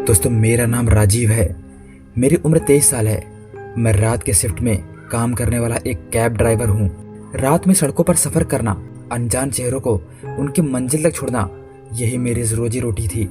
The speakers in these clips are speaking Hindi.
दोस्तों, मेरा नाम राजीव है। मेरी उम्र 23 साल है। मैं रात के शिफ्ट में काम करने वाला एक कैब ड्राइवर हूँ। रात में सड़कों पर सफ़र करना, अनजान चेहरों को उनकी मंजिल तक छोड़ना, यही मेरी रोजी रोटी थी।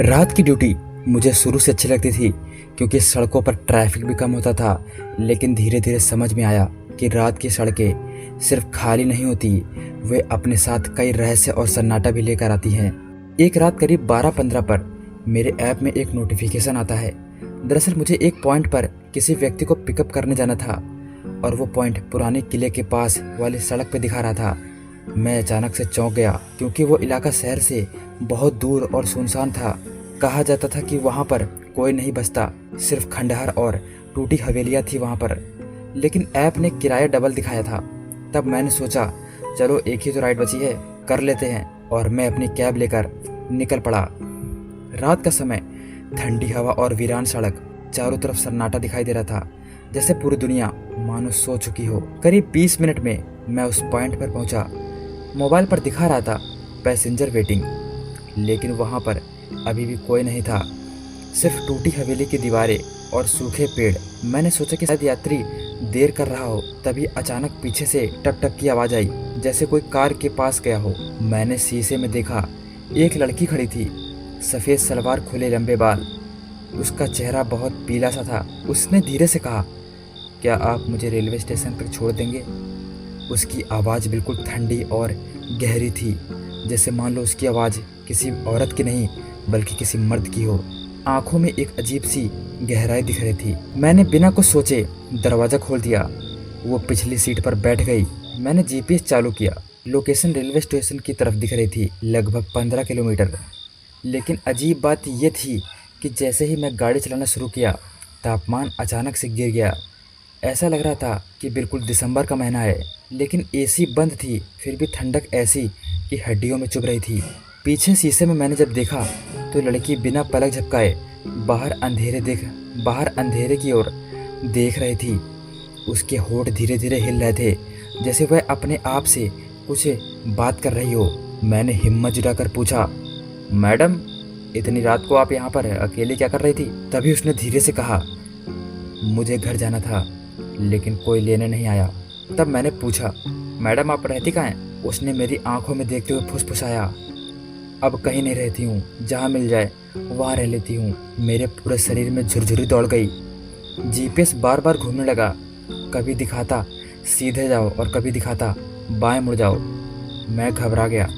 रात की ड्यूटी मुझे शुरू से अच्छी लगती थी क्योंकि सड़कों पर ट्रैफिक भी कम होता था। लेकिन धीरे धीरे समझ में आया कि रात की सड़कें सिर्फ खाली नहीं होती, वे अपने साथ कई रहस्य और सन्नाटा भी लेकर आती हैं। एक रात करीब 12:15 पर मेरे ऐप में एक नोटिफिकेशन आता है। दरअसल मुझे एक पॉइंट पर किसी व्यक्ति को पिकअप करने जाना था और वो पॉइंट पुराने किले के पास वाली सड़क पे दिखा रहा था। मैं अचानक से चौंक गया क्योंकि वो इलाका शहर से बहुत दूर और सुनसान था। कहा जाता था कि वहाँ पर कोई नहीं बसता, सिर्फ खंडहर और टूटी हवेलियाँ थी वहाँ पर। लेकिन ऐप ने किराया डबल दिखाया था। तब मैंने सोचा, चलो एक ही तो राइड बची है, कर लेते हैं, और मैं अपनी कैब लेकर निकल पड़ा। रात का समय, ठंडी हवा और वीरान सड़क, चारों तरफ सन्नाटा दिखाई दे रहा था, जैसे पूरी दुनिया मानो सो चुकी हो। करीब 20 मिनट में मैं उस पॉइंट पर पहुंचा। मोबाइल पर दिखा रहा था पैसेंजर वेटिंग, लेकिन वहां पर अभी भी कोई नहीं था, सिर्फ टूटी हवेली की दीवारें और सूखे पेड़। मैंने सोचा कि शायद यात्री देर कर रहा हो, तभी अचानक पीछे से टप टप की आवाज़ आई, जैसे कोई कार के पास गया हो। मैंने शीशे में देखा, एक लड़की खड़ी थी, सफ़ेद सलवार, खुले लंबे बाल। उसका चेहरा बहुत पीला सा था। उसने धीरे से कहा, क्या आप मुझे रेलवे स्टेशन पर छोड़ देंगे? उसकी आवाज़ बिल्कुल ठंडी और गहरी थी, जैसे मान लो उसकी आवाज़ किसी औरत की नहीं बल्कि किसी मर्द की हो। आंखों में एक अजीब सी गहराई दिख रही थी। मैंने बिना कुछ सोचे दरवाज़ा खोल दिया। वो पिछली सीट पर बैठ गई। मैंने जीपीएस चालू किया। लोकेशन रेलवे स्टेशन की तरफ दिख रही थी, लगभग 15 किलोमीटर। लेकिन अजीब बात यह थी कि जैसे ही मैं गाड़ी चलाना शुरू किया, तापमान अचानक से गिर गया। ऐसा लग रहा था कि बिल्कुल दिसंबर का महीना है, लेकिन एसी बंद थी, फिर भी ठंडक ऐसी कि हड्डियों में चुभ रही थी। पीछे शीशे में मैंने जब देखा तो लड़की बिना पलक झपकाए बाहर अंधेरे की ओर देख रही थी। उसके होंठ धीरे धीरे हिल रहे थे, जैसे वह अपने आप से कुछ बात कर रही हो। मैंने हिम्मत जुटाकर पूछा, मैडम, इतनी रात को आप यहाँ पर अकेली क्या कर रही थी? तभी उसने धीरे से कहा, मुझे घर जाना था, लेकिन कोई लेने नहीं आया। तब मैंने पूछा, मैडम आप रहती कहाँ हैं? उसने मेरी आंखों में देखते हुए फुसफुसाया, अब कहीं नहीं रहती हूँ, जहाँ मिल जाए वहाँ रह लेती हूँ। मेरे पूरे शरीर में झुरझुरी दौड़ गई। जीपीएस बार बार घूमने लगा, कभी दिखाता सीधे जाओ और कभी दिखाता बाएं मुड़ जाओ। मैं घबरा गया।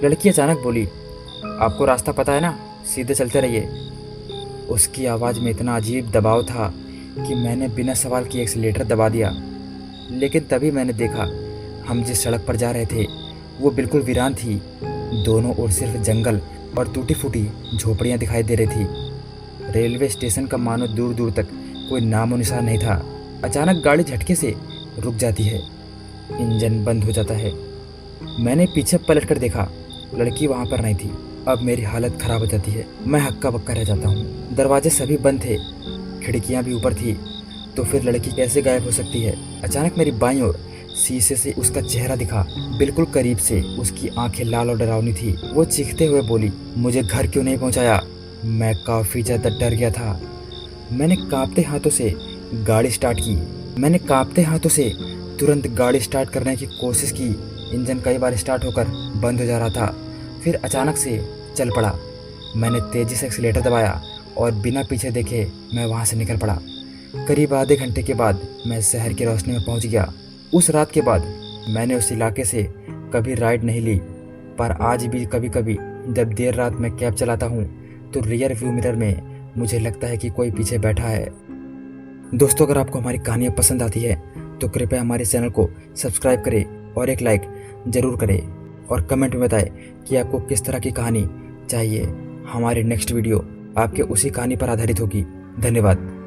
लड़की अचानक बोली, आपको रास्ता पता है ना, सीधे चलते रहिए। उसकी आवाज़ में इतना अजीब दबाव था कि मैंने बिना सवाल किए एक्सीलेटर दबा दिया। लेकिन तभी मैंने देखा, हम जिस सड़क पर जा रहे थे वो बिल्कुल वीरान थी। दोनों ओर सिर्फ जंगल और टूटी फूटी झोपड़ियाँ दिखाई दे रही थी। रेलवे स्टेशन का मानो दूर दूर तक कोई नामो निशान नहीं था। अचानक गाड़ी झटके से रुक जाती है, इंजन बंद हो जाता है। मैंने पीछे पलट कर देखा, लड़की वहाँ पर नहीं थी। अब मेरी हालत ख़राब हो जाती है। मैं हक्का बक्का रह जाता हूँ। दरवाजे सभी बंद थे, खिड़कियाँ भी ऊपर थी, तो फिर लड़की कैसे गायब हो सकती है? अचानक मेरी बाईं ओर शीशे से उसका चेहरा दिखा, बिल्कुल करीब से। उसकी आंखें लाल और डरावनी थी। वो चीखते हुए बोली, मुझे घर क्यों नहीं पहुँचाया? मैं काफ़ी ज़्यादा डर गया था। मैंने काँपते हाथों से तुरंत गाड़ी स्टार्ट करने की कोशिश की। इंजन कई बार स्टार्ट होकर बंद हो जा रहा था, फिर अचानक से चल पड़ा। मैंने तेज़ी से एक्सीलेटर दबाया और बिना पीछे देखे मैं वहाँ से निकल पड़ा। करीब आधे घंटे के बाद मैं शहर की रोशनी में पहुँच गया। उस रात के बाद मैंने उस इलाके से कभी राइड नहीं ली, पर आज भी कभी कभी जब देर रात में कैब चलाता हूँ तो रियर व्यू मिरर में मुझे लगता है कि कोई पीछे बैठा है। दोस्तों, अगर आपको हमारी कहानियाँ पसंद आती है तो कृपया हमारे चैनल को सब्सक्राइब करें और एक लाइक ज़रूर करें, और कमेंट में बताएं कि आपको किस तरह की कहानी चाहिए। हमारी नेक्स्ट वीडियो आपके उसी कहानी पर आधारित होगी। धन्यवाद।